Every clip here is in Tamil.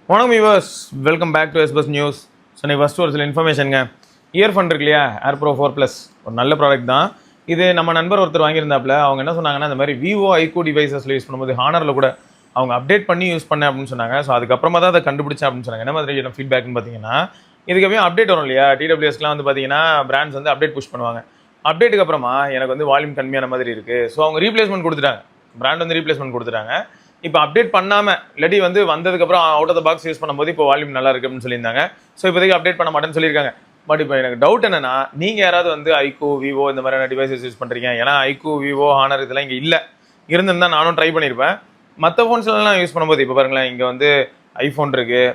வணக்கம் வியூவர்ஸ், வெல்கம் பேக் டு எஸ்பஸ் நியூஸ். ஸோ நீ ஃபஸ்ட்டு ஒரு சில இன்ஃபர்மேஷனுங்க. இயர்ஃபோன் இருக்கு இல்லையா, ஏர்ப்ரோ 4 ப்ளஸ் ஒரு நல்ல ப்ராடக்ட் தான். இது நம்ம நண்பர் ஒருத்தர் வாங்கியிருந்தாப்புல. அவங்க என்ன சொன்னாங்கன்னா, இந்த மாதிரி விவோ ஐக்கூ டிவைசஸில் யூஸ் பண்ணும்போது ஹானரில் கூட அவங்க அப்டேட் பண்ணி யூஸ் பண்ணேன் அப்படின்னு சொன்னாங்க. ஸோ அதுக்கப்புறமா தான் அதை கண்டுபிடிச்சேன் அப்படின்னு சொன்னாங்க. என்ன மாதிரி ஃபீட்பேக்னு பார்த்தீங்கன்னா, இதுக்கு அப்டேட் வரும் இல்லையா, டிடபிள்யூஎஸ்லாம் வந்து பார்த்தீங்கன்னா பிராண்ட்ஸ் வந்து அப்டேட் புஷ் பண்ணுவாங்க. அப்டேட்டுக்கு அப்புறமா எனக்கு வந்து வால்யூம் கம்மியான மாதிரி இருக்குது. ஸோ அவங்க ரீப்ளேஸ்மெண்ட் கொடுத்துட்டாங்க, பிராண்ட் வந்து ரீப்ளேஸ்மெண்ட் கொடுத்துட்டாங்க. இப்போ அப்டேட் பண்ணாமல் இல்லாட்டி வந்து வந்ததுக்கப்புறம் out of the box use பண்ணும்போது இப்போ வால்யூம் நல்லா இருக்குது அப்படின்னு சொல்லியிருந்தாங்க. ஸோ இப்போதைக்கு அப்டேட் பண்ண மாட்டேன்னு சொல்லியிருக்காங்க. பட் இப்போ எனக்கு டவுட் என்னன்னா, நீங்கள் யாராவது வந்து ஐக்கூ விவோ இந்த மாதிரியான டிவைசஸ் யூஸ் பண்ணுறீங்க? ஏன்னா ஐக்கூ விவோ ஹானர் இதெல்லாம் இங்கே இல்லை. இருந்திருந்தால் நானும் ட்ரை பண்ணியிருப்பேன். மற்ற ஃபோன்ஸ்லாம் யூஸ் பண்ணும்போது இப்போ பாருங்களேன், இங்கே வந்து ஐஃபோன் இருக்குது,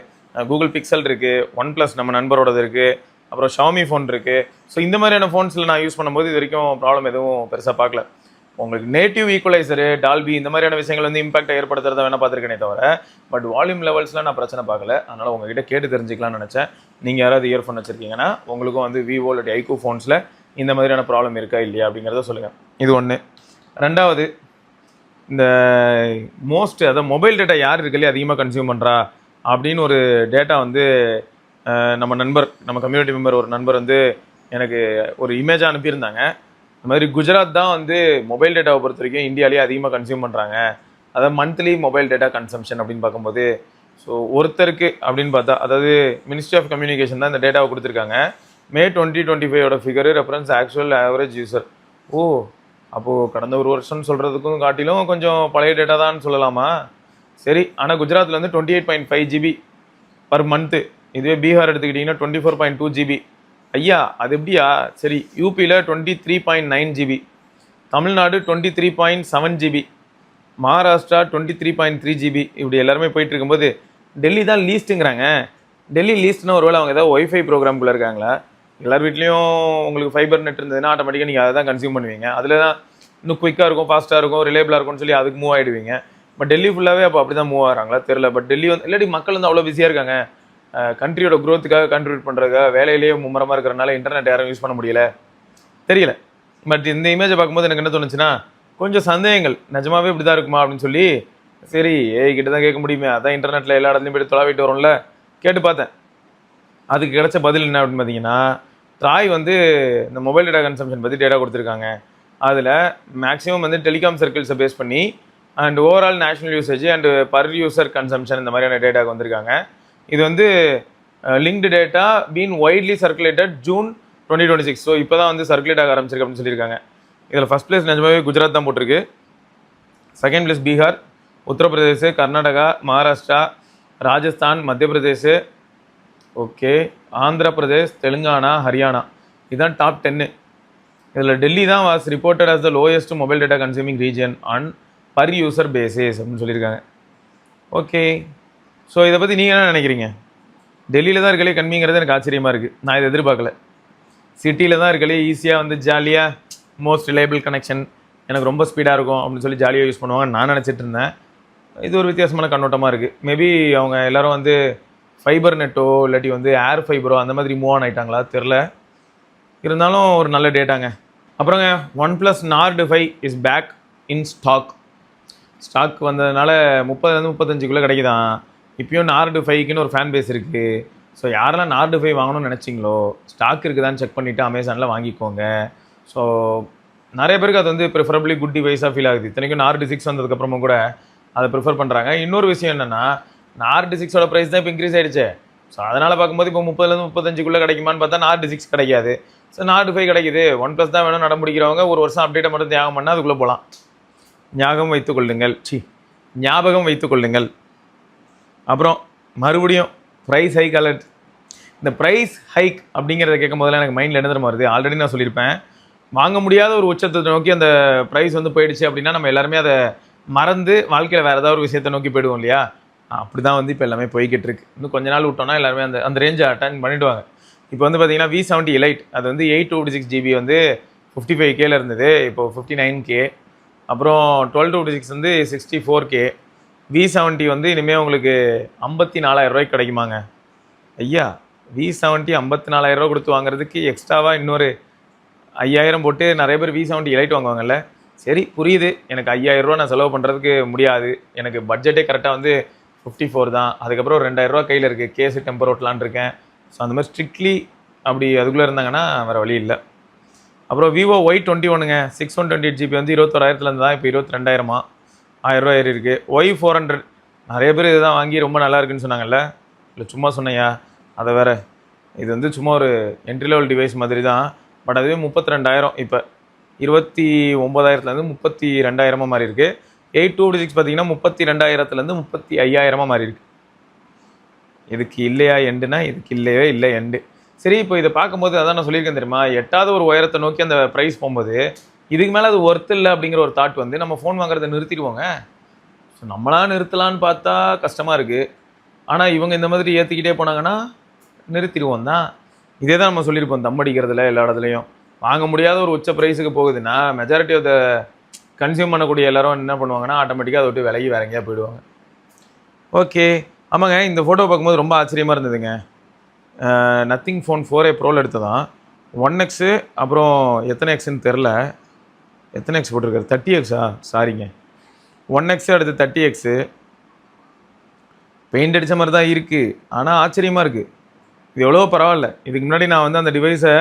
கூகுள் பிக்சல் இருக்குது, ஒன் ப்ளஸ் நம்ம நண்பரோடது இருக்குது, அப்புறம் ஷாமி ஃபோன் இருக்குது. ஸோ இந்த மாதிரியான ஃபோன்ஸில் நான் யூஸ் பண்ணும்போது இது வரைக்கும் ப்ராப்ளம் எதுவும் பெருசாக பார்க்கல. உங்களுக்கு நேட்டிவ் ஈக்குவலைசரு, டால்பி இந்த மாதிரியான விஷயங்கள் வந்து இம்பாக்டை ஏற்படுத்துறத வேணால் பார்த்துருக்கேனே தவிர, பட் வால்யூம் லெவல்ஸ்லாம் நான் பிரச்சனை பார்க்கல. அதனால் உங்ககிட்ட கேட்டு தெரிஞ்சுக்கலாம்னு நினச்சேன். நீங்கள் யாராவது இயர்ஃபோன் வச்சுருக்கீங்கன்னா உங்களுக்கும் வந்து விவோ இல்லாட்டி ஐக்கூ ஃபோன்ஸில் இந்த மாதிரியான ப்ராப்ளம் இருக்கா இல்லையா அப்படிங்கிறத சொல்லுங்கள். இது ஒன்று. ரெண்டாவது, இந்த அதாவது மொபைல் டேட்டா யார் இருக்கலையே அதிகமாக கன்சியூம் பண்ணுறா அப்படின்னு ஒரு டேட்டா வந்து நம்ம நண்பர், நம்ம கம்யூனிட்டி மெம்பர் ஒரு நண்பர் வந்து எனக்கு ஒரு இமேஜாக அனுப்பியிருந்தாங்க. இந்த மாதிரி குஜராத் தான் வந்து மொபைல் டேட்டாவை பொறுத்த வரைக்கும் இந்தியாவிலேயே அதிகமாக கன்சியூம் பண்ணுறாங்க. அதாவது மந்த்லி மொபைல் டேட்டா கன்சம்ஷன் அப்படின்னு பார்க்கும்போது, ஸோ ஒருத்தருக்கு அப்படின்னு பார்த்தா, அதாவது மினிஸ்ட்ரி ஆஃப் கம்யூனிகேஷன் தான் இந்த டேட்டாவை கொடுத்துருக்காங்க. May 2025 figure reference actual average user. ஓ, அப்போது கடந்த ஒரு வருஷம்னு சொல்கிறதுக்கும் காட்டிலும் கொஞ்சம் பழைய டேட்டா தான் சொல்லலாமா? சரி. ஆனால் குஜராத்தில் வந்து 28.5 GB பர் மந்த்து. இதுவே பீகார் எடுத்துக்கிட்டிங்கன்னா 24.2 GB. ஐயா, அது எப்படியா? சரி. யூபியில் 23.9 GB, Tamil Nadu 23.7 GB, Maharashtra 23.3 GB. இப்படி எல்லாருமே போயிட்டு இருக்கும்போது டெல்லி தான் லீஸ்ட்டுங்கிறாங்க. டெல்லி லீஸ்ட்னா ஒருவேளை அவங்க ஏதாவது ஒய்ஃபை ப்ரோக்ராம்குள்ளே இருக்காங்களா? எல்லார் வீட்லேயும் உங்களுக்கு ஃபைபர் நெட் இருந்ததுன்னா ஆட்டோமேட்டிக்காக நீங்கள் அதை தான் கன்சியூம் பண்ணுவீங்க. அதில் தான் இன்னும் குயிக்காக இருக்கும், ஃபாஸ்ட்டாக இருக்கும், ரிலேபிளாக இருக்கும்னு சொல்லி அதுக்கு மூவ் ஆகிடுவீங்க. பட் டெல்லி ஃபுல்லாகவே அப்போ அப்படி தான் மூவ் ஆகிறாங்களா தெரில. பட் டெல்லி வந்து இல்லாட்டி மக்கள் வந்து அவ்வளோ பிஸியாக இருக்காங்க, கண்ட்ரியோட க்ரோத்துக்காக கண்ட்ரிபியூட் பண்ணுறதுக்காக வேலையிலேயே மும்முரமாக இருக்கிறனால இன்டர்நெட் யாரும் யூஸ் பண்ண முடியல, தெரியல. பட் இந்த இமேஜை பார்க்கும்போது எனக்கு என்ன தோணுச்சுன்னா, கொஞ்சம் சந்தேகங்கள், நிஜமாவே இப்படி தான் இருக்குமா அப்படின்னு சொல்லி, சரி கிட்ட தான் கேட்க முடியுமே, அதான் இன்டர்நெட்டில் எல்லா இடத்துலையும் போய்ட்டு தொலைவிட்டு வரும்ல, கேட்டு பார்த்தேன். அதுக்கு கிடைச்ச பதில் என்ன அப்படின்னு பார்த்தீங்கன்னா, ட்ராய் வந்து இந்த மொபைல் டேட்டா கன்சம்ஷன் பற்றி டேட்டா கொடுத்துருக்காங்க. அதில் மேக்ஸிமம் வந்து டெலிகாம் சர்க்கிள்ஸை பேஸ் பண்ணி and overall national usage and per user consumption இந்த மாதிரியான டேட்டாக்கு வந்திருக்காங்க. இது வந்து linked data been widely circulated June 2026. So இப்போ தான் வந்து சர்க்குலேட் ஆக ஆரம்பிச்சிருக்கு அப்படின்னு சொல்லியிருக்காங்க. இதில் ஃபஸ்ட் பிளேஸ் நிஜமாவே குஜராத் தான் போட்டிருக்கு. செகண்ட் பிளேஸ் பீகார், உத்தரப்பிரதேஷ், கர்நாடகா, மகாராஷ்டிரா, ராஜஸ்தான், மத்திய பிரதேஷ், ஓகே, ஆந்திர பிரதேஷ், தெலுங்கானா, ஹரியானா. இதுதான் டாப் 10. இதில் டெல்லி தான் was reported as the lowest mobile data consuming region on per user basis அப்படின்னு சொல்லியிருக்காங்க. ஓகே, ஸோ இதை பற்றி நீங்கள் என்ன நினைக்கிறீங்க? டெல்லியில் தான் இருக்கலே கம்மிங்கிறது எனக்கு ஆச்சரியமாக இருக்குது. நான் இதை எதிர்பார்க்கல. சிட்டியில் தான் இருக்கலே ஈஸியாக வந்து ஜாலியாக மோஸ்ட் ரிலையபிள் கனெக்ஷன், எனக்கு ரொம்ப ஸ்பீடாக இருக்கும் அப்படின்னு சொல்லி ஜாலியாக யூஸ் பண்ணுவாங்க நான் நினச்சிட்டு இருந்தேன். இது ஒரு வித்தியாசமான கண்ணோட்டமாக இருக்குது. மேபி அவங்க எல்லோரும் வந்து ஃபைபர் நெட்டோ இல்லாட்டி வந்து ஏர் ஃபைபரோ அந்த மாதிரி மூவ் ஆன் ஆகிட்டாங்களா தெரில. இருந்தாலும் ஒரு நல்ல டேட்டாங்க. அப்புறங்க, OnePlus Nord 5 is back in stock வந்ததுனால 30 35 கிடைக்குதான். இப்போயும் நார்டு 5க்குன்னு ஒரு ஃபேன் பேஸ் இருக்குது. ஸோ யாரெல்லாம் நார்டு 5 வாங்கணும்னு நினச்சிங்களோ, ஸ்டாக் இருக்குதான்னு செக் பண்ணிவிட்டு அமேசானில் வாங்கிக்கோங்க. ஸோ நிறைய பேருக்கு அது வந்து ப்ரிஃபரபிளி குட் டிவைஸாக ஃபீல் ஆகுது. இத்தனைக்கும் நார்டு 6 வந்ததுக்கப்புறமும் கூட அதை ப்ரிஃபர் பண்ணுறாங்க. இன்னொரு விஷயம் என்னென்னா, நார்டு 6ஓட ப்ரைஸ் தான் இப்போ இன்க்ரீஸ் ஆகிடுச்சு. ஸோ அதனால் பார்க்கும்போது இப்போ 30 35 கிடைக்குமான்னு பார்த்தா நார்டு 6 கிடைக்காது. ஸோ நார்டு 5 கிடைக்குது. ஒன் ப்ளஸ் தான் வேணும் நடம் பிடிக்கிறவங்க ஒரு வருஷம் அப்டேட்டை மட்டும் தியாகம் பண்ணால் அதுக்குள்ளே போகலாம். ஞாபகம் வைத்துக் கொள்ளுங்கள். அப்புறம் மறுபடியும் ப்ரைஸ் ஹைக் அலர்ட். இந்த ப்ரைஸ் ஹைக் அப்படிங்கிறத கேட்கும் போதெல்லாம் எனக்கு மைண்டில் என்ன வருது, ஆல்ரெடி நான் சொல்லியிருப்பேன், வாங்க முடியாத ஒரு உச்சத்தை நோக்கி அந்த ப்ரைஸ் வந்து போயிடுச்சு அப்படின்னா நம்ம எல்லாருமே அதை மறந்து வாழ்க்கையில் வேறு ஏதாவது ஒரு விஷயத்தை நோக்கி போயிடுவோம் இல்லையா? அப்படி தான் வந்து இப்போ எல்லாமே போய்கிட்டு இருக்கு. இன்னும் கொஞ்ச நாள் விட்டோம்னா எல்லாருமே அந்த ரேஞ்சை அட்டன் பண்ணிவிடுவாங்க. இப்போ வந்து பார்த்தீங்கன்னா V70 Lite அது வந்து 826 GB வந்து 55K இருந்தது, இப்போது 59K. அப்புறம் 1226 வந்து 64K. V70 வந்து இனிமேல் உங்களுக்கு 54,000 கிடைக்குமாங்க. ஐயா, V70 54,000 கொடுத்து வாங்குறதுக்கு எக்ஸ்ட்ராவாக இன்னொரு 5,000 போட்டு நிறைய பேர் V70 Lite வாங்குவாங்கல்ல. சரி, புரியுது. எனக்கு 5,000 நான் செலவு பண்ணுறதுக்கு முடியாது, எனக்கு பட்ஜெட்டே கரெக்டாக வந்து 54 தான். அதுக்கப்புறம் ஒரு 2000 கையில் இருக்குது, கேஸு டெம்பர் ஓட்டலான் இருக்கேன். ஸோ அந்த மாதிரி ஸ்ட்ரிக்ட்லி அப்படி அதுக்குள்ளே இருந்தாங்கன்னா வேறு வழி இல்லை. அப்புறம் விவோ Y21ங்க 628GB வந்து 21,000 தான், இப்போ 22,000 1000 ஏறி இருக்குது. Y400 நிறைய பேர் இதுதான் வாங்கி ரொம்ப நல்லா இருக்குன்னு சொன்னாங்கல்ல, இல்லை சும்மா சொன்னையா அதை வேறு. இது வந்து சும்மா ஒரு என்ட்ரி லெவல் டிவைஸ் மாதிரி தான், பட் அதுவே 32,000 இப்போ 29,000 32,000 மாறி இருக்குது. 826 பார்த்தீங்கன்னா 32,000 35,000 மாறி இருக்குது. இதுக்கு இல்லையா எண்டுனா இதுக்கு இல்லையே இல்லை எண்டு. சரி, இப்போ இதை பார்க்கும்போது அதான் நான் சொல்லியிருக்கேன் தெரியுமா, எட்டாவது ஒரு உயரத்தை நோக்கி அந்த ப்ரைஸ் போகும்போது இதுக்கு மேலே அது ஒர்த் இல்லை அப்படிங்கிற ஒரு தாட் வந்து நம்ம ஃபோன் வாங்குறதை நிறுத்திடுவோங்க. ஸோ நம்மளா நிறுத்தலான்னு பார்த்தா கஷ்டமாக இருக்குது. ஆனால் இவங்க இந்த மாதிரி ஏற்றிக்கிட்டே போனாங்கன்னா நிறுத்திடுவோம் தான். இதே தான் நம்ம சொல்லியிருப்போம் தம் அடிக்கிறதுல எல்லா இடத்துலையும். வாங்க முடியாத ஒரு உச்ச ப்ரைஸுக்கு போகுதுன்னா மெஜாரிட்டி ஆஃப் த கன்சியூம் பண்ணக்கூடிய எல்லாரும் என்ன பண்ணுவாங்கன்னா ஆட்டோமேட்டிக்காக அதை விட்டு விலகி வேற எங்கேயா போயிடுவாங்க. ஓகே, ஆமாங்க, இந்த ஃபோட்டோ பார்க்கும்போது ரொம்ப ஆச்சரியமாக இருந்ததுங்க. நத்திங் ஃபோன் 4A ப்ரோவில் எடுத்ததான் 1X, அப்புறம் எத்தனை எக்ஸ்ன்னு தெரில, எத்தனை எக்ஸ் போட்டிருக்காரு, 30Xா, சாரிங்க 1X அடுத்து 30X. பெயிண்ட் அடித்த மாதிரி தான் இருக்குது, ஆனால் ஆச்சரியமாக இருக்குது. இது எவ்வளோ பரவாயில்ல. இதுக்கு முன்னாடி நான் வந்து அந்த டிவைஸை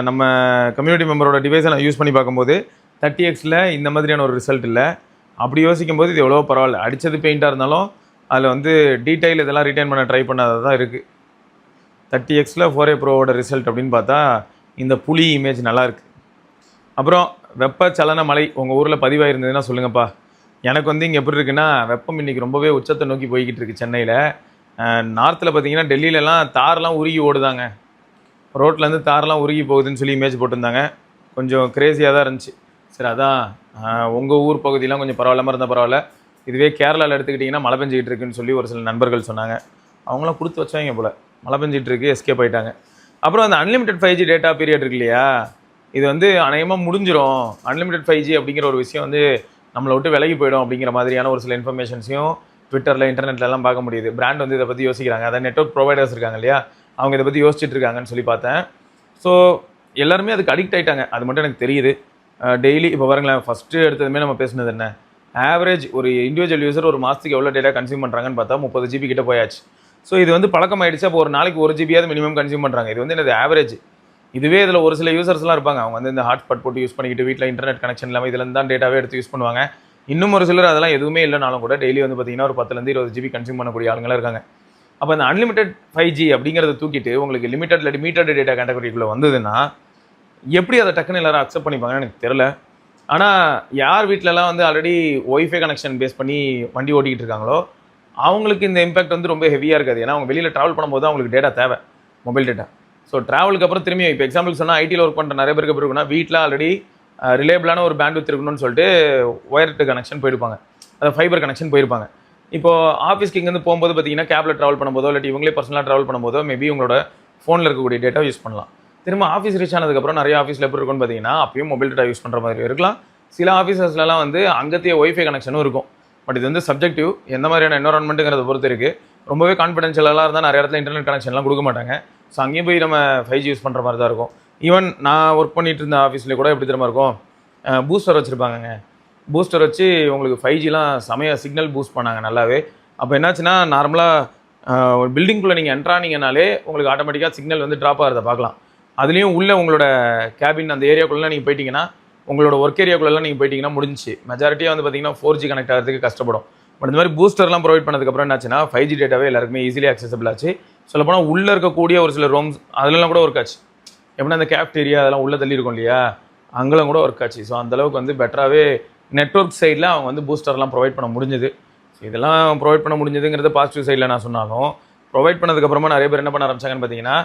நம்ம கம்யூனிட்டி மெம்பரோட டிவைஸை நான் யூஸ் பண்ணி பார்க்கும்போது 30Xல இந்த மாதிரியான ஒரு ரிசல்ட் இல்லை. அப்படி யோசிக்கும் போது இது எவ்வளோ பரவாயில்ல. அடித்தது பெயிண்ட்டாக இருந்தாலும் அதில் வந்து டீட்டெயில் இதெல்லாம் ரிட்டைன் பண்ண ட்ரை பண்ணாத தான் இருக்குது. 30Xல 4A ப்ரோவோட ரிசல்ட் அப்படின்னு பார்த்தா இந்த புலி இமேஜ் நல்லாயிருக்கு. அப்புறம் வெப்பச்சலன மழை உங்கள் ஊரில் பதிவாயிருந்ததுன்னா சொல்லுங்கப்பா. எனக்கு வந்து இங்கே எப்படி இருக்குன்னா, வெப்பம் இன்றைக்கி ரொம்பவே உச்சத்தை நோக்கி போய்கிட்டு இருக்குது சென்னையில். நார்த்தில் பார்த்தீங்கன்னா டெல்லியிலலாம் தாரெலாம் உருகி ஓடுதாங்க, ரோட்லேருந்து தாரெலாம் உருகி போகுதுன்னு சொல்லி இமேஜ் போட்டிருந்தாங்க. கொஞ்சம் க்ரேஸியாக தான் இருந்துச்சு. சரி, அதான் உங்கள் ஊர் பகுதியெலாம் கொஞ்சம் பரவாயில்லாமல் இருந்தால் பரவாயில்ல. இதுவே கேரளாவில் எடுத்துக்கிட்டிங்கன்னா மழை பெஞ்சிக்கிட்டு இருக்குன்னு சொல்லி ஒரு சில நண்பர்கள் சொன்னாங்க. அவங்களாம் கொடுத்து வச்சவங்க போல், மழை பெஞ்சிட்டு இருக்கு, எஸ்கேப் ஆகிட்டாங்க. அப்புறம் அந்த அன்லிமிட்டட் 5G டேட்டா பீரியட் இருக்கு இல்லையா, இது வந்து அநேகமாக முடிஞ்சிடும். அன்லிமிட்டட் 5G அப்படிங்கிற ஒரு விஷயம் வந்து நம்மளை விட்டு விலகி போயிடும் அப்படிங்கிற மாதிரியான ஒரு சில இன்ஃபர்மேஷன்ஸையும் ட்விட்டரில் இன்டர்நெட்லலாம் பார்க்க முடியுது. பிராண்ட் வந்து இதை பற்றி யோசிக்கிறாங்க, அதான் நெட்வொர்க் ப்ரொவைடர்ஸ் இருக்காங்க இல்லையா, அவங்க இதை பற்றி யோசிச்சுட்டு இருக்காங்கன்னு சொல்லி பார்த்தேன். ஸோ எல்லாருமே அதுக்கு அடிக்ட் ஆகிட்டாங்க, அது மட்டும் எனக்கு தெரியுது. டெய்லி இப்போ பாருங்களேன், ஃபஸ்ட்டு எடுத்ததுமே நம்ம பேசுனது என்ன, ஆவரேஜ் ஒரு இண்டிவிஜுவல் யூசர் ஒரு மாதத்துக்கு எவ்வளோ டேட்டா கன்சியூம் பண்ணுறாங்கன்னு பார்த்தா 30 GB கிட்ட போயாச்சு. ஸோ இது வந்து பழக்கம் ஆகிடுச்சு. அப்போ ஒரு நாளைக்கு 1 GB மினிமம் கன்சியூம் பண்ணுறாங்க. இது வந்து என்னது ஆவரேஜ். இதுவே இதில் ஒரு சில யூசர்ஸ்லாம் இருப்பாங்க, அவங்க வந்து இந்த ஹாட்ஸ்பாட் போட்டு யூஸ் பண்ணிக்கிட்டு வீட்டில் இன்டர்நெட் கனெக்ஷன் இல்லாமல் இதில் தான் டேட்டாவே எடுத்து யூஸ் பண்ணுவாங்க. இன்னும் ஒரு சிலர் அதெல்லாம் எதுவுமே இல்லைனாலும் கூட டெய்லி வந்து பார்த்தீங்கன்னா ஒரு 10 20 GB கன்சியூம் பண்ணக்கூடிய ஆளுங்களாம் இருக்காங்க. அப்போ அந்த அன்லிமிட்டட் 5G அப்படிங்கிறத தூக்கிட்டு உங்களுக்கு லிமிட்டட் லிமிட்டட் டேட்டா கேட்டகரிக்குள்ளே வந்ததுன்னா எப்படி அதை டக்குன்னு எல்லாரும் அக்செப்ட் பண்ணிப்பாங்கன்னு எனக்கு தெரில. ஆனால் யார் வீட்டிலலாம் வந்து ஆல்ரெடி ஒய்ஃபை கனெக்ஷன் பேஸ் பண்ணி வண்டி ஓட்டிக்கிட்டு இருக்காங்களோ அவங்களுக்கு இந்த இம்பாக்ட் வந்து ரொம்ப ஹெவியாக இருக்காது. ஏன்னா அவங்க வெளியில் ட்ராவல் பண்ணும்போது அவங்களுக்கு டேட்டா தேவை, மொபைல் டேட்டா. ஸோ ட்ராவலுக்கு அப்புறம் திரும்பி இப்போ எக்ஸாம்பிள் சொன்னால் ஐடியில் ஒர்க் பண்ணுற நிறைய பேருக்கு எப்படி இருக்குன்னா, வீட்டில் ஆல்ரெடி ரிலேபிளான ஒரு பேண்ட்வித் இருக்கணும்னு சொல்லிட்டு ஒயர்டு கனெக்ஷன் போயிருப்பாங்க, அதாவது ஃபைபர் கனெக்ஷன் போயிருப்பாங்க. இப்போது ஆஃபீஸ்க்கு இங்கேருந்து போகும்போது பார்த்தீங்கன்னா கேபில் ட்ராவல் பண்ணும்போதோ இல்லாட்டி இவங்களே பர்சனலாக ட்ராவல் பண்ணும்போதோ மேபி உங்களோட ஃபோனில் இருக்கக்கூடிய டேட்டா யூஸ் பண்ணலாம். திரும்ப ஆஃபீஸ் ரீச் ஆனதுக்கப்புறம் நிறைய ஆஃபீஸில் எப்படி இருக்குன்னு பார்த்தீங்கன்னா அப்பயும் மொபைல் டேட்டா யூஸ் பண்ணுற மாதிரி இருக்கலாம். சில ஆஃபீஸஸ்லாம் வந்து அங்கத்தையே ஒய்ஃபை கனெக்ஷனும் இருக்கும். பட் இது வந்து சப்ஜெக்டிவ், எந்த மாதிரியான என்வரான்மெண்ட்டுங்கிறத பொறுத்து இருக்குது. ரொம்பவே கான்ஃபிடென்ஷியலாக இருந்தால் நிறைய இடத்துல இன்டர்நெட் கனெக்ஷன்லாம் கொடுக்க மாட்டாங்க. ஸோ அங்கேயும் போய் நம்ம 5G யூஸ் பண்ணுற மாதிரி தான் இருக்கும். ஈவன் நான் ஒர்க் பண்ணிட்டு இருந்த ஆஃபீஸ்லேயே கூட எப்படி தெரியுமா இருக்கும், பூஸ்டர் வச்சுருப்பாங்கங்க. பூஸ்டர் வச்சு உங்களுக்கு 5Gலாம் செமையாக சிக்னல் பூஸ்ட் பண்ணாங்க நல்லாவே. அப்போ என்னாச்சுன்னா நார்மலாக ஒரு பில்டிங்குள்ளே நீங்கள் என்ட்ரானீங்கனாலே உங்களுக்கு ஆட்டோமேட்டிக்காக சிக்னல் வந்து ட்ராப் ஆகிறத பார்க்கலாம். அதுலேயும் உள்ளே உங்களோட கேபின் அந்த ஏரியாக்குள்ளே நீங்கள் போயிட்டீங்கன்னா, உங்களோட ஒர்க் ஏரியாக்குள்ளெல்லாம் நீங்கள் போயிட்டீங்கன்னா முடிஞ்சிச்சு. மெஜாரிட்டியாக வந்து பார்த்தீங்கன்னா 4G கனெக்ட் ஆகிறதுக்கு கஷ்டப்படும். பட் இந்த மாதிரி பூஸ்டர்லாம் ப்ரொவைட் பண்ணதுக்கப்புறம் என்னாச்சுன்னா 5G டேட்டாவே எல்லாருக்குமே ஈஸிலி அக்சசபிள் ஆச்சு. சொல்லப்போனால் உள்ளே இருக்கக்கூடிய ஒரு சில ரூம்ஸ் அதெல்லாம் கூட ஒர்க் ஆச்சு. எப்படின்னா அந்த கேஃப்டேரியா அதெல்லாம் உள்ளே தள்ளி இருக்கும் இல்லையா, அங்கெல்லாம் கூட ஒர்க் ஆச்சு. ஸோ அந்தளவுக்கு வந்து பெட்டராகவே நெட்வொர்க் சைடில் அவங்க வந்து பூஸ்டர்லாம் ப்ரொவைட் பண்ண முடிஞ்சுது. ஸோ இதெல்லாம் ப்ரொவைட் பண்ண முடிஞ்சதுங்கிறது பாசிட்டிவ் சைடில் நான் சொன்னாலும், ப்ரொவைட் பண்ணதுக்கப்புறமா நிறைய பேர் என்ன பண்ண ஆரம்பிச்சாங்கன்னு பார்த்தீங்கன்னா,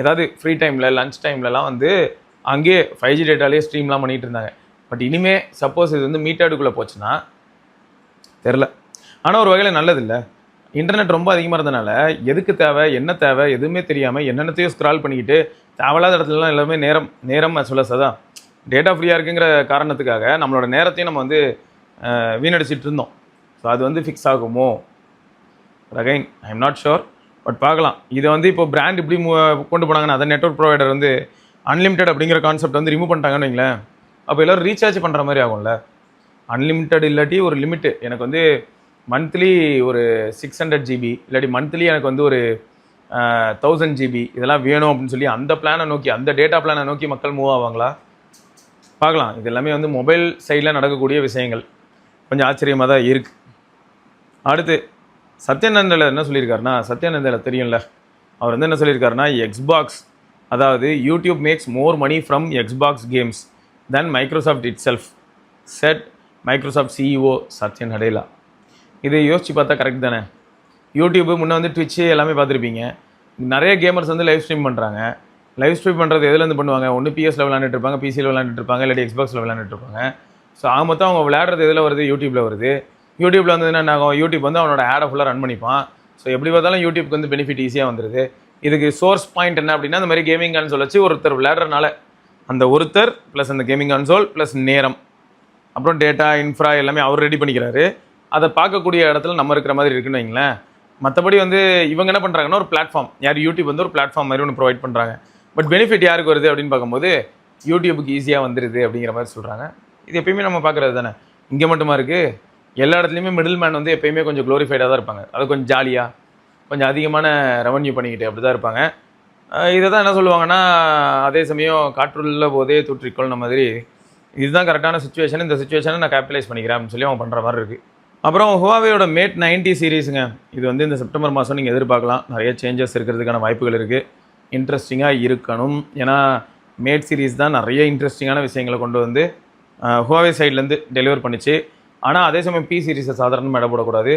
ஏதாவது ஃப்ரீ டைமில் லஞ்ச் டைம்லலாம் வந்து அங்கேயே 5G டேட்டாலே ஸ்ட்ரீம்லாம் பண்ணிகிட்டு இருந்தாங்க. பட் இனிமேல் சப்போஸ் இது வந்து மீட்டர்டுக்குள்ளே போச்சுன்னா தெரில. ஆனால் ஒரு வகையில் நல்லது இல்லை. இன்டர்நெட் ரொம்ப அதிகமாக இருந்தனால எதுக்கு தேவை என்ன தேவை எதுவுமே தெரியாமல் என்னென்னத்தையும் ஸ்க்ரால் பண்ணிக்கிட்டு தேவையில்லாத இடத்துலலாம் எல்லாமே நேரம் சொல்ல தான் டேட்டா ஃப்ரீயாக இருக்குங்கிற காரணத்துக்காக நம்மளோட நேரத்தையும் நம்ம வந்து வீணடிச்சிட்டு இருந்தோம். ஸோ அது வந்து ஃபிக்ஸ் ஆகுமோ again I am not sure. But பார்க்கலாம். இதை வந்து இப்போ பிராண்ட் இப்படி கொண்டு போனாங்கன்னா அதை நெட்வொர்க் ப்ரொவைடர் வந்து அன்லிமிட்டட் அப்படிங்கிற கான்செப்ட் வந்து ரிமூவ் பண்ணிட்டாங்கன்னு வைங்களேன். அப்போ எல்லோரும் ரீசார்ஜ் பண்ணுற மாதிரி ஆகும்ல. அன்லிமிட்டட் இல்லாட்டி ஒரு லிமிட்டு எனக்கு வந்து மந்த்லி ஒரு 600 ஜிபி இல்லாட்டி மந்த்லி எனக்கு வந்து ஒரு 1000 ஜிபி இதெல்லாம் வேணும் அப்படின்னு சொல்லி அந்த பிளானை நோக்கி, அந்த டேட்டா பிளானை நோக்கி மக்கள் மூவ் ஆவாங்களா? பார்க்கலாம். இது எல்லாமே வந்து மொபைல் சைடில் நடக்கக்கூடிய விஷயங்கள். கொஞ்சம் ஆச்சரியமாக தான் இருக்குது. அடுத்து சத்யானந்தில் என்ன சொல்லியிருக்காருன்னா, சத்யானந்தில் தெரியும்ல, அவர் வந்து என்ன சொல்லியிருக்காருன்னா, எக்ஸ்பாக்ஸ், அதாவது YouTube makes more money from Xbox games than Microsoft itself, said Microsoft CEO Satya Nadella. இதை யோசிச்சு பார்த்தா கரெக்ட் தானே? யூடியூப்பு முன்னே வந்து ட்விட்ச்சு எல்லாமே பார்த்துருப்பீங்க. நிறைய கேமர்ஸ் வந்து லைவ் ஸ்ட்ரீம் பண்ணுறாங்க. லைவ் ஸ்ட்ரீம் பண்ணுறது எதுலேருந்து பண்ணுவாங்க? ஒன்று பிஎஸ்ல விளாண்டுட்டு இருப்பாங்க, பிசியில் விளாண்டுட்டு இருப்பாங்க, இல்லாட்டி எக்ஸ்பாக்ஸில் விளாண்டுட்டு இருப்பாங்க. ஸோ மொத்தம் அவங்க விளையாடுறது எதில் வருது? யூடியூப்பில் வருது. யூடியூப்பில் வந்து என்ன ஆகும்? யூடியூப் வந்து அவனோட ஆடை ஃபுல்லாக ரன் பண்ணிப்பான். ஸோ எப்படி பார்த்தாலும் யூடியூப்க்கு வந்து பெனிஃபிட் ஈஸியாக வந்துடுது. இதுக்கு சோர்ஸ் பாயிண்ட் என்ன அப்படின்னா, இந்த மாதிரி கேமிங் கன்சோல் வச்சு ஒருத்தர் விளையாடுறதுனால அந்த ஒருத்தர் ப்ளஸ் அந்த கேமிங் கன்சோல் ப்ளஸ் நேரம் அப்புறம் டேட்டா இன்ஃப்ரா எல்லாமே அவர் ரெடி பண்ணிக்கிறாரு. அதை பார்க்கக்கூடிய இடத்துல நம்ம இருக்கிற மாதிரி இருக்குன்னு வைங்களேன். மற்றபடி வந்து இவங்க என்ன பண்ணுறாங்கன்னா, ஒரு பிளாட்ஃபார்ம், யார் யூடியூப் வந்து ஒரு பிளாட்ஃபார்ம் மாதிரி ஒன்று ப்ரொவைட் பண்ணுறாங்க. பட் பெனிஃபிட் யாருக்கு வருது அப்படின்னு பார்க்கும்போது யூடியூபுக்கு ஈஸியாக வந்துடுது அப்படிங்கிற மாதிரி சொல்கிறாங்க. இது எப்பயுமே நம்ம பார்க்குறது தானே. இங்கே மட்டுமா இருக்குது? எல்லா இடத்துலையுமே மிடில் மேன் வந்து எப்பயுமே கொஞ்சம் க்ளோரிஃபைடாக தான் இருப்பாங்க. அது கொஞ்சம் ஜாலியாக கொஞ்சம் அதிகமான ரெவன்யூ பண்ணிக்கிட்டு அப்படி தான் இருப்பாங்க. இதை தான் என்ன சொல்லுவாங்கன்னா, அதே சமயம் காற்றுள்ள போதே தூற்றிக்கொள்ன மாதிரி இதுதான் கரெக்டான சுச்சுவேஷன், இந்த சுச்சுவேஷனை நான் கேபிட்டலைஸ் பண்ணிக்கிறேன் அப்படின்னு சொல்லி அவங்க பண்ணுற மாதிரி இருக்குது. அப்புறம் ஹுவாவேயோட மேட் 90 சீரீஸுங்க, இது வந்து இந்த செப்டம்பர் மாதம் நீங்கள் எதிர்பார்க்கலாம். நிறைய சேஞ்சஸ் இருக்கிறதுக்கான வாய்ப்புகள் இருக்குது. இன்ட்ரெஸ்டிங்காக இருக்கணும். ஏன்னா மேட் சீரீஸ் தான் நிறைய இன்ட்ரெஸ்டிங்கான விஷயங்களை கொண்டு வந்து ஹுவாவே சைட்லேருந்து டெலிவர் பண்ணிச்சு. ஆனால் அதே சமயம் பி சீரீஸை சாதாரணமாக இடப்படக்கூடாது.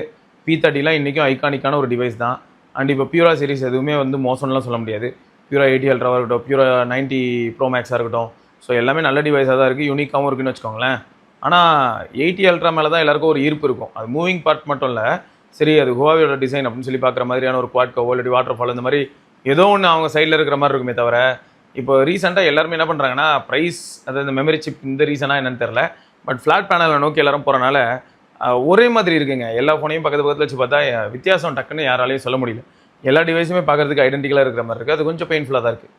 P30லாம் இன்றைக்கும் ஐகானிக்கான ஒரு டிவைஸ் தான். அண்ட் இப்போ பியூரா சீரிஸ் எதுவுமே வந்து மோசம்லாம் சொல்ல முடியாது. பியூரா 80 அல்ட்ராவாக இருக்கட்டும், பியூரா 90 ப்ரோ மேக்ஸாக இருக்கட்டும், ஸோ எல்லாமே நல்ல டிவைஸாக தான் இருக்குது, யூனிக்காகவும் இருக்குன்னு வச்சுக்கோங்களேன். ஆனால் 80 அல்ட்ரா மேலே தான் எல்லாருக்கும் ஒரு ஈர்ப்பு இருக்கும். அது மூவிங் பார்ட் மட்டும் இல்லை, சரி அது ஹுவாவேயோட டிசைன் அப்படின்னு சொல்லி பார்க்குற மாதிரியான ஒரு குவாட் கவோ இல்லாட்டி வாட்டர் ஃபால் இந்த மாதிரி ஏதோ ஒன்று அவங்க சைடில் இருக்கிற மாதிரி இருக்குமே தவிர, இப்போ ரீசெண்டாக எல்லாருமே என்ன பண்ணுறாங்கன்னா, ப்ரைஸ் அதாவது இந்த மெமரி சிப் இந்த ரீசனாக என்னன்னு தெரில, பட் ஃப்ளாட் பேனலில் நோக்கி எல்லாரும் போகிறனால ஒரே மாதிரி இருக்குங்க. எல்லா ஃபோனையும் பக்கத்தில் வச்சு பார்த்தா வித்தியாசம் டக்குன்னு யாராலையும் சொல்ல முடியல. எல்லா டிவைஸுமே பார்க்குறதுக்கு ஐடென்டிக்கலாக இருக்கிற மாதிரி இருக்குது. அது கொஞ்சம் பெயின்ஃபுல்லாக தான் இருக்குது.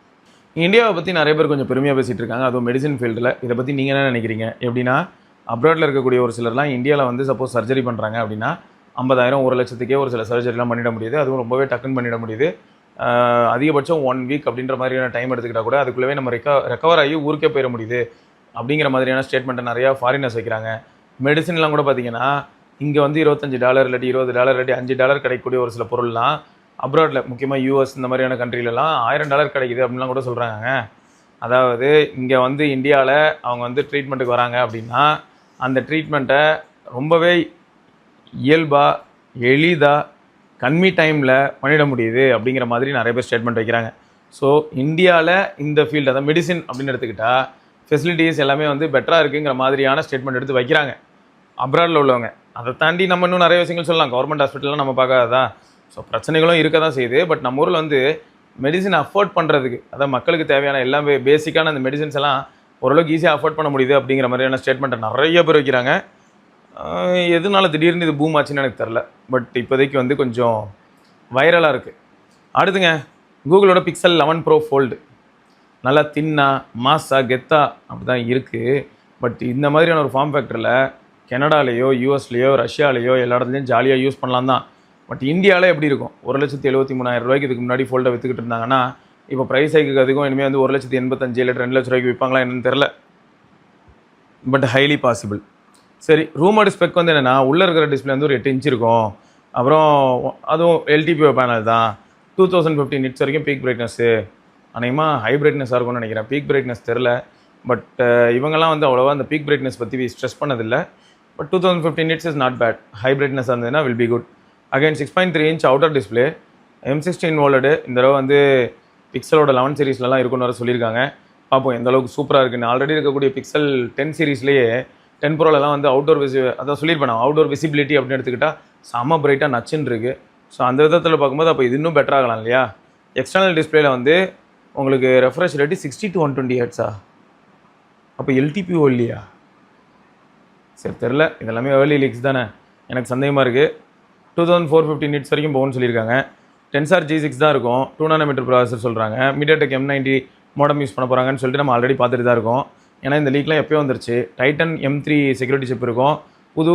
இந்தியாவை பற்றி நிறைய பேர் கொஞ்சம் பெருமையாக பேசிகிட்டு இருக்காங்க, அதுவும் மெடிசன் ஃபீல்டில். இதை பற்றி நீங்கள் என்ன நினைக்கிறீங்க? எப்படின்னா, அப்ராடில் இருக்கக்கூடிய ஒரு சிலர்லாம் இந்தியாவில் வந்து சப்போஸ் சர்ஜரி பண்ணுறாங்க அப்படின்னா 50,000 1 லட்சத்துக்கே ஒரு சில சர்ஜரிலாம் பண்ணிட முடியுது. அதுவும் ரொம்பவே டக்குன்னு பண்ணிட முடியுது. அதிகபட்சம் 1 வீக் அப்படின்ற மாதிரியான டைம் எடுத்துக்கிட்டால் கூட அதுக்குள்ளவே நம்ம ரெக்கவர் ஆகி ஊருக்கே போயிட முடியுது அப்படிங்கிற மாதிரியான ஸ்டேட்மெண்ட்டை நிறையா ஃபாரினர்ஸ் வைக்கிறாங்க. மெடிசன்லாம் கூட பார்த்தீங்கன்னா, இங்கே வந்து $25 இல்லாட்டி $20 இல்லாட்டி $5 கிடைக்கக்கூடிய ஒரு சில பொருள்லாம் அப்ராடில், முக்கியமாக யூஎஸ் இந்த மாதிரியான கண்ட்ரிலலாம் $1000 கிடைக்குது அப்படின்லாம் கூட சொல்கிறாங்க. அதாவது இங்கே வந்து இந்தியாவில் அவங்க வந்து ட்ரீட்மெண்ட்டுக்கு வராங்க அப்படின்னா அந்த ட்ரீட்மெண்ட்டை ரொம்பவே இயல்பாக எளிதாக கம்மி டைமில் பண்ணிட முடியுது அப்படிங்கிற மாதிரி நிறைய பேர் ஸ்டேட்மெண்ட் வைக்கிறாங்க. ஸோ இந்தியாவில் இந்த ஃபீல்டு அதாவது மெடிசின் அப்படின்னு எடுத்துக்கிட்டால் ஃபெசிலிட்டிஸ் எல்லாமே வந்து பெட்டராக இருக்குங்கிற மாதிரியான ஸ்டேட்மெண்ட் எடுத்து வைக்கிறாங்க அப்ராடில் உள்ளவங்க. அதை தாண்டி நம்ம இன்னும் நிறைய விஷயங்கள் சொல்லலாம். கவர்மெண்ட் ஹாஸ்பிட்டல்லாம் நம்ம பார்க்காதா? ஸோ பிரச்சனைகளும் இருக்க தான் செய்யுது. பட் நம்ம ஊரில் வந்து மெடிசின் அஃபோர்ட் பண்ணுறதுக்கு, அதாவது மக்களுக்கு தேவையான எல்லாமே பேசிக்கான அந்த மெடிசின்ஸ் எல்லாம் ஓரளவுக்கு ஈஸியாக அஃபோர்ட் பண்ண முடியுது அப்படிங்கிற மாதிரியான ஸ்டேட்மெண்ட்டை நிறைய பேர் வைக்கிறாங்க. எதனால திடீர்னு இது பூம் ஆச்சுன்னு எனக்கு தெரில. பட் இப்போதைக்கு வந்து கொஞ்சம் வைரலாக இருக்குது. அடுத்துங்க, கூகுளோட பிக்சல் 11 ப்ரோ ஃபோல்டு நல்லா தின்னா மாஸாக கெத்தா அப்படி தான் இருக்குது. பட் இந்த மாதிரியான ஒரு ஃபார்ம் ஃபேக்டரில் கனடாலேயோ யூஎஸ்லேயோ ரஷ்யாலேயோ எல்லா இடத்துலையும் ஜாலியாக யூஸ் பண்ணலாம் தான். பட் இந்தியாவில் எப்படி இருக்கும்? 1,73,000 இதுக்கு முன்னாடி ஃபோல்டை விற்றுக்கிட்டு இருந்தாங்கன்னா, இப்போ ப்ரைஸ் ஹைக்கு அதுக்கும் இனிமேல் வந்து 1,85,000 இல்லை 2 லட்ச ரூபாய்க்கு விற்பாங்களா என்னன்னு தெரில. But highly possible. சரி, ரூமோட ஸ்பெக் வந்து என்னென்னா, உள்ளே இருக்கிற டிஸ்பிளே வந்து ஒரு 8 இன்ச் இருக்கும். அப்புறம் அதுவும் எல்டிபிஓ பேனல் தான். 2050 நிட்ஸ் வரைக்கும் பீக் பிரைட்னஸ்ஸு. அநேகமாக ஹை பிரைட்னஸாக இருக்கும்னு நினைக்கிறேன். பீக் பிரைட்னஸ் தெரில. பட் இவங்கெல்லாம் வந்து அவ்வளோவா அந்த பீக் பிரைட்னஸ் பற்றி ஸ்ட்ரெஸ் பண்ணதில்லை. But 2050 nits is not bad. High பிரைட்னஸாக இருந்ததுன்னா will be good. Again 6.3 inch outer display, M16 OLED. இந்த தடவை வந்து பிக்சலோட 11 சீரீஸ்லலாம் இருக்குன்னு வர சொல்லியிருக்காங்க. பார்ப்போம் எந்த அளவுக்கு சூப்பராக இருக்குன்னு. ஆல்ரெடி இருக்கக்கூடிய பிக்சல் 10 சீரீஸ்லேயே 10 ப்ரோலலாம் வந்து அவுட்டோர் அதான் சொல்லியிருப்பேன், அவுட்டோர் விசிபிலிட்டி அப்படின்னு எடுத்துக்கிட்டால் செம்ம பிரைட்டாக நச்சுன்னு இருக்குது. ஸோ அந்த விதத்தில் பார்க்கும்போது அப்போ இது இன்னும் பெட்டர் ஆகலாம் இல்லையா? எக்ஸ்டர்னல் டிஸ்பிளேல வந்து உங்களுக்கு ரெஃப்ரெஷ் ரேட்டு 60 to 120 ஹெர்ட்ஸா? அப்போ எல்டிபிஓ இல்லையா? சரி தெரில, இதெல்லாமே ஏர்லி லீக்ஸ் தானே, எனக்கு சந்தேகமாக இருக்குது. 2450 நிட்ஸ் வரைக்கும் போகும்னு சொல்லியிருக்காங்க. டென்சார் G6 தான் இருக்கும். 2 nm ப்ராசஸர் சொல்கிறாங்க. MediaTek M90 மோடம் யூஸ் பண்ண போகிறாங்கன்னு சொல்லிட்டு நம்ம ஆல்ரெடி பார்த்துட்டு தான் இருக்கோம். ஏன்னா இந்த லீக்லாம் எப்போயோ வந்துருச்சு. டைட்டன் M3 செக்யூரிட்டி சிப் இருக்கும். புது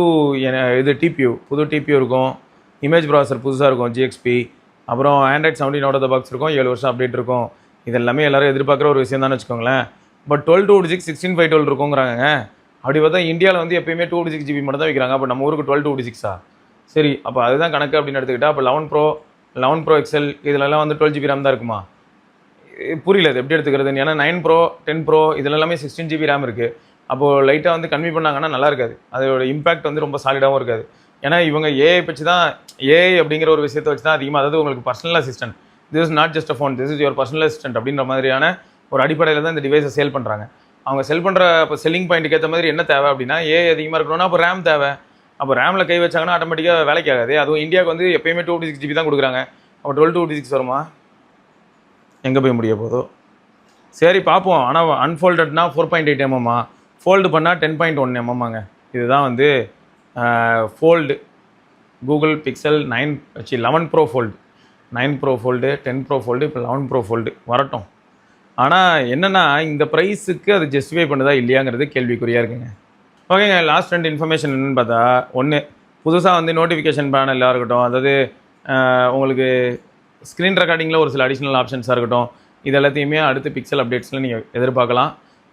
இது டிபியூ, புது டிபியூ இருக்கும், இமேஜ் ப்ராசர் புதுசாக இருக்கும் ஜிஎக்ஸ்பி, அப்புறம் Android 17 out of the box இருக்கும், 7 வருஷம் அப்டேட் இருக்கும். இது எல்லாமே எல்லோரும் எதிர்பார்க்குற ஒரு விஷயம் தான் வச்சுக்கோங்களேன். பட் 12/256 16/512 இருக்குங்கிறாங்க. அப்படி பார்த்தா இந்தியாவில் வந்து எப்பயுமே 256 GB மட்டும் தான் வைக்கிறாங்க. அப்போ நம்ம ஊருக்கு 12/256 சரி, அப்போ அதுதான் கணக்கு அப்படின்னு எடுத்துக்கிட்டா அப்போ 11 ப்ரோ எக்ஸல் இதிலெல்லாம் வந்து 12 GB ரேம் தான் இருக்குமா? புரியல அது எப்படி எடுத்துக்கிறதுன்னு. ஏன்னா 9 ப்ரோ 10 ப்ரோ இதில் எல்லாமே 16 GB ரேம் இருக்குது. அப்போது லைட்டாக வந்து கம்மி பண்ணாங்கன்னா நல்லா இருக்காது. அதோட இம்பாக்ட் வந்து ரொம்ப சாலிடாகவும் இருக்காது. ஏன்னா இவங்க ஏஐ வச்சு தான், ஏஐ அப்படிங்கிற ஒரு விஷயத்தை வச்சு தான் அதிகமாக, அதாவது உங்களுக்கு personal assistant, this is not just a phone, this is your personal assistant அப்படின்ற மாதிரியான ஒரு அடிப்படையில் தான் இந்த டிவைஸை சேல் பண்ணுறாங்க. அவங்க செல் பண்ணுற இப்போ செல்லிங் பாயிண்ட்டுக்கு ஏற்ற மாதிரி என்ன தேவை அப்படின்னா, ஏஐ அதிகமாக இருக்கணும்னா அப்போ ரேம் தேவை. அப்போ ரேமில் கை வச்சாங்கன்னா ஆட்டோமேட்டிக்காக வேலைக்கு ஆகாது. அதுவும் இந்தியாவுக்கு வந்து எப்பயுமே 256 GB தான் கொடுக்குறாங்க. அப்போ 12/256 வருமா? எங்கே போய் முடிய போதோ சரி பார்ப்போம். ஆனால் அன்ஃபோல்டட்னா 4.8 mm, ஃபோல்டு பண்ணால் 10.1 mmங்க. இதுதான் வந்து fold Google pixel 11 bro fold, 9 bro fold, 10 bro fold, இப்போ 11 ப்ரோ ஃபோல்டு வரட்டும். ஆனால் என்னென்னா இந்த ப்ரைஸுக்கு அது ஜஸ்டிஃபை பண்ணுதா இல்லையாங்கிறது கேள்விக்குறியாக இருக்குங்க. ஓகேங்க, லாஸ்ட் 2 இன்ஃபர்மேஷன் என்னென்னு பார்த்தா, ஒன்று புதுசாக வந்து நோட்டிஃபிகேஷன் பேனலாக இருக்கட்டும், அதாவது உங்களுக்கு ஸ்க்ரீன் ரெக்கார்டிங்கில் ஒரு சில அடிஷ்னல் ஆப்ஷன்ஸாக இருக்கட்டும், இது எல்லாத்தையுமே அடுத்து பிக்சல் அப்டேட்ஸில் நீங்கள் எதிர்பார்க்கலாம்.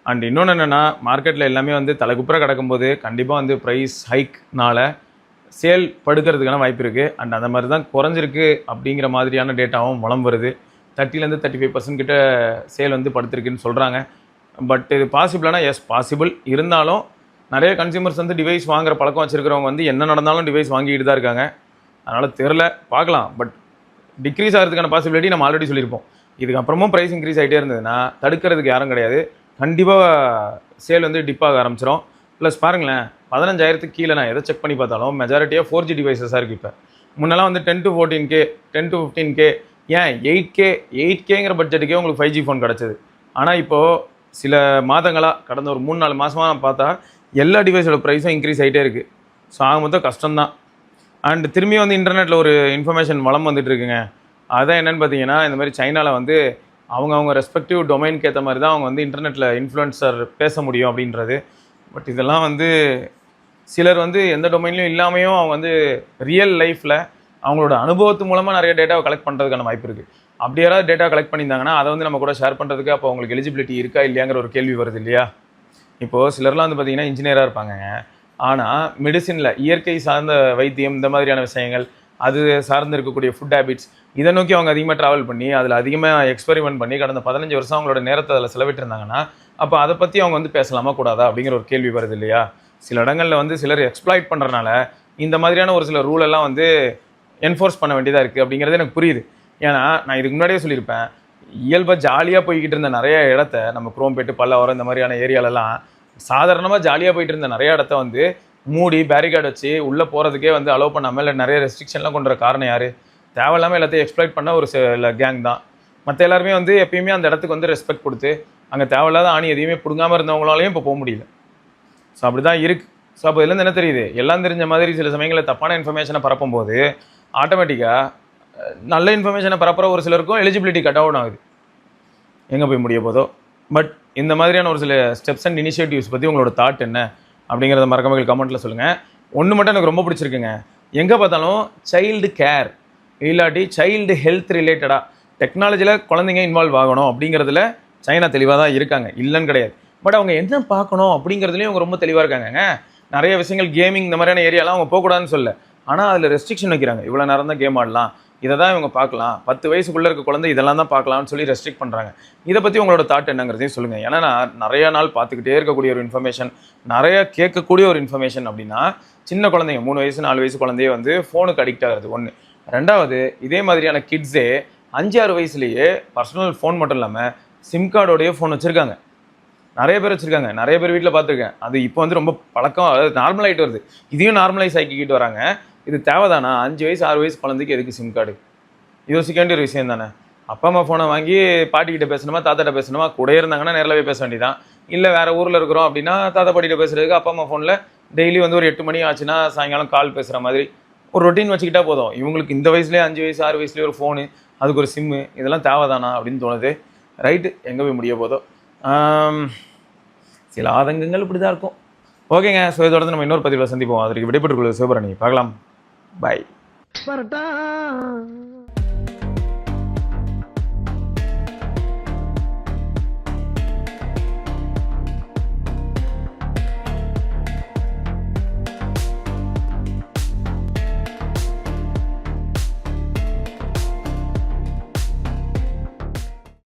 அண்ட் இன்னொன்று என்னென்னா, மார்க்கெட்டில் எல்லாமே வந்து தலைக்குப்புற கிடக்கும்போது கண்டிப்பாக வந்து ப்ரைஸ் ஹைக்னால் சேல் படுக்கிறதுக்கான வாய்ப்பு இருக்குது. அண்ட் அந்த மாதிரி தான் குறைஞ்சிருக்கு அப்படிங்கிற மாதிரியான டேட்டாவும் வளம் வருது. 30% 35% கிட்ட சேல் வந்து படுத்திருக்குன்னு சொல்கிறாங்க. பட் இது பாசிபிளானா எஸ் பாசிபிள். இருந்தாலும் நிறைய கன்சியூமர்ஸ் வந்து டிவைஸ் வாங்குகிற பழக்கம் வச்சுருக்கிறவங்க வந்து என்ன நடந்தாலும் டிவைஸ் வாங்கிட்டு தான் இருக்காங்க. அதனால் தெரில, பார்க்கலாம். பட் டிக்ரீஸ் ஆகிறதுக்கான பாசிபிலிட்டி நம்ம ஆல்ரெடி சொல்லியிருப்போம். இதுக்கப்புறமும் ப்ரைஸ் இன்க்ரீஸ் ஆகிட்டே இருந்ததுன்னா தடுக்கிறதுக்கு யாரும் கிடையாது. கண்டிப்பாக சேல் வந்து டிப்பாக ஆரம்பிச்சிடும். ப்ளஸ் பாருங்களேன், 15,000 கீழே நான் எதை செக் பண்ணி பார்த்தாலும் மெஜாரிட்டியாக 4G டிவைஸஸாக இருக்குது. இப்போ முன்னெல்லாம் வந்து 10 to 14K 10 to 15K, ஏன் 8Kங்கிற பட்ஜெட்டுக்கே உங்களுக்கு 5G ஃபோன் கிடச்சிது. ஆனால் இப்போது சில மாதங்களாக கடந்த ஒரு 3-4 மாதமாக பார்த்தா எல்லா டிவைஸோட ப்ரைஸும் இன்க்ரீஸ் ஆகிட்டே இருக்குது. ஸோ ஆக மொத்தம் கஷ்டம்தான். அண்ட் திரும்பி வந்து இன்டர்நெட்டில் ஒரு இன்ஃபர்மேஷன் வளம் வந்துட்டு இருக்குங்க. அதான் என்னென்னு பார்த்தீங்கன்னா, இந்த மாதிரி சைனாவில் வந்து அவங்க ரெஸ்பெக்டிவ் டொமைனுக்கு ஏற்ற மாதிரி தான் அவங்க வந்து இன்டர்நெட்டில் இன்ஃப்ளூயன்சர் பேச முடியும் அப்படின்றது. பட் இதெல்லாம் வந்து சிலர் வந்து எந்த டொமைன்லையும் இல்லாமையும் அவங்க வந்து ரியல் லைஃப்பில் அவங்களோட அனுபவத்து மூலமாக நிறைய டேட்டாவை கலெக்ட் பண்ணுறதுக்கான வாய்ப்பு இருக்குது. அப்படி யாராவது டேட்டா கலெக்ட் பண்ணியிருந்தாங்கன்னா அதை வந்து நம்ம கூட ஷேர் பண்ணுறதுக்கு அப்போ அவங்களுக்கு எலிஜிபிலிட்டி இருக்கா இல்லையாங்கிற ஒரு கேள்வி வருது இல்லையா? இப்போது சிலர்லாம் வந்து பார்த்திங்கன்னா இன்ஜினியராக இருப்பாங்க. ஆனால் மெடிசினில் இயற்கை சார்ந்த வைத்தியம் இந்த மாதிரியான விஷயங்கள், அது சார்ந்து இருக்கக்கூடிய ஃபுட் ஹேபிட்ஸ், இதை நோக்கி அவங்க அதிகமாக ட்ராவல் பண்ணி அதில் அதிகமாக எக்ஸ்பெரிமெண்ட் பண்ணி கடந்த 15 வருஷம் அவங்களோட நேரத்தை அதில் செலவிட்டிருந்தாங்கன்னா அப்போ அதை பற்றி அவங்க வந்து பேசலாமா கூடாதா அப்படிங்கிற ஒரு கேள்வி வருது இல்லையா? சில இடங்களில் வந்து சிலர் எக்ஸ்ப்ளாய்ட் பண்ணுறனால இந்த மாதிரியான ஒரு சில ரூலெல்லாம் வந்து என்ஃபோர்ஸ் பண்ண வேண்டியதாக இருக்குது அப்படிங்கிறது எனக்கு புரியுது. ஏன்னா நான் இதுக்கு முன்னாடியே சொல்லியிருப்பேன், இயல்பாக ஜாலியாக போய்கிட்டு இருந்த நிறைய இடத்த நம்ம குரோம்பேட்டு பல்லாவரம் இந்த மாதிரியான ஏரியாலெல்லாம் சாதாரணமாக ஜாலியாக போயிட்டு இருந்த நிறைய இடத்த வந்து மூடி பேரிகார்டு வச்சு உள்ளே போகிறதுக்கே வந்து அலோவ் பண்ணாமல் இல்லை நிறைய ரெஸ்ட்ரிக்ஷன்லாம் கொண்டு வர காரணம் யார்? தேவையில்லாமல் எல்லாத்தையும் எக்ஸ்ப்ளாய்ட் பண்ண ஒரு சில கேங் தான். மற்ற எல்லாருமே வந்து எப்பயுமே அந்த இடத்துக்கு வந்து ரெஸ்பெக்ட் கொடுத்து அங்கே தேவையில்லாத ஆணி எதையுமே பிடுங்காமல் இருந்தவங்களாலையும் இப்போ போக முடியல. ஸோ அப்படி தான் இருக்குது. ஸோ அப்போ இதுலேருந்து என்ன தெரியுது? எல்லாம் தெரிஞ்ச மாதிரி சில சமயங்களில் தப்பான இன்ஃபர்மேஷனை பரப்பும் போது ஆட்டோமேட்டிக்காக நல்ல இன்ஃபர்மேஷனை பரப்புகிற ஒரு சிலருக்கும் எலிஜிபிலிட்டி கட் அவுட் ஆகுது. எங்கே போய் முடிய போதோ. பட் இந்த மாதிரியான ஒரு சில ஸ்டெப்ஸ் அண்ட் இனிஷியேட்டிவ்ஸ் பற்றி உங்களோட தாட் என்ன அப்படிங்கிறத மறக்காம கமெண்ட்டில் சொல்லுங்கள். ஒன்று மட்டும் எனக்கு ரொம்ப பிடிச்சிருக்குங்க, எங்கே பார்த்தாலும் சைல்டு கேர் இல்லாட்டி சைல்டு ஹெல்த் ரிலேட்டடாக டெக்னாலஜியில் குழந்தைங்க இன்வால்வ் ஆகணும் அப்படிங்கிறதுல சைனா தெளிவாக தான் இருக்காங்க, இல்லைன்னு கிடையாது. பட் அவங்க என்ன பார்க்கணும் அப்படிங்கிறதுலையும் அவங்க ரொம்ப தெளிவாக இருக்காங்க. நிறைய விஷயங்கள் கேமிங் இந்த மாதிரியான ஏரியாலாம் அவங்க போகக்கூடாதுன்னு சொல்ல, ஆனால் அதில் ரெஸ்ட்ரிக்ஷன் வைக்கிறாங்க. இவ்வளோ நேரம் தான் கேம் ஆடலாம், இதை தான் இவங்க பார்க்கலாம், 10 வயசுக்குள்ளே இருக்க குழந்தை இதெல்லாம் தான் பார்க்கலாம்னு சொல்லி ரெஸ்ட்ரிக்ட் பண்ணுறாங்க. இதை பற்றி உங்களோட தாட் என்னங்கிறதையும் சொல்லுங்கள். ஏன்னா நான் நிறைய நாள் பார்த்துக்கிட்டே இருக்கக்கூடிய ஒரு இன்ஃபர்மேஷன், நிறைய கேட்கக்கூடிய ஒரு இன்ஃபர்மேஷன் அப்படின்னா, சின்ன குழந்தைங்க 3 வயசு 4 வயசு குழந்தையே வந்து ஃபோனுக்கு அடிக்ட் ஆகிறது ஒன்று. ரெண்டாவது, இதே மாதிரியான கிட்ஸே 5-6 வயசுலேயே பர்சனல் ஃபோன் மட்டும் இல்லாமல் சிம் கார்டோடைய ஃபோன் வச்சுருக்காங்க. நிறைய பேர் வச்சுருக்காங்க, நிறைய பேர் வீட்டில் பார்த்துருக்கேன். அது இப்போ வந்து ரொம்ப பழக்கம், அதாவது நார்மல் ஆகிட்டு வருது. இதையும் நார்மலைஸ் ஆக்கிக்கிட்டு வராங்க. இது தேவைதானா? 5 வயசு 6 வயசு குழந்தைக்கு எதுக்கு சிம் கார்டு? யோசிக்க வேண்டிய ஒரு விஷயம் தானே. அப்பா அம்மா ஃபோனை வாங்கி பாட்டிக்கிட்ட பேசணுமா தாத்தாட்ட பேசணுமா? கூட இருந்தாங்கன்னா நேரில் போய் பேச வேண்டியதான். இல்லை வேறு ஊரில் இருக்கிறோம் அப்படின்னா தாத்தா பாட்டிகிட்ட பேசுகிறதுக்கு அப்பா அம்மா ஃபோனில் டெய்லி வந்து ஒரு 8 மணி ஆச்சுன்னா சாயங்காலம் கால் பேசுகிற மாதிரி ஒரு ரொட்டீன் வச்சுக்கிட்டா போதும். இவங்களுக்கு இந்த வயசுலேயே 5 வயசு 6 வயசுலேயே ஒரு ஃபோனு, அதுக்கு ஒரு சிம்மு, இதெல்லாம் தேவைதானா அப்படின்னு தோணுது. ரைட்டு, எங்கே போய் முடிய போதோ. சில ஆதங்கங்கள் இப்படி தான் இருக்கும். ஓகேங்க. ஸோ இதோட நம்ம இன்னொரு பதிவில் சந்திப்போம். அதற்கு விடைபெற்றுக் கொள்வது சிவபரணி. பார்க்கலாம். பாய்.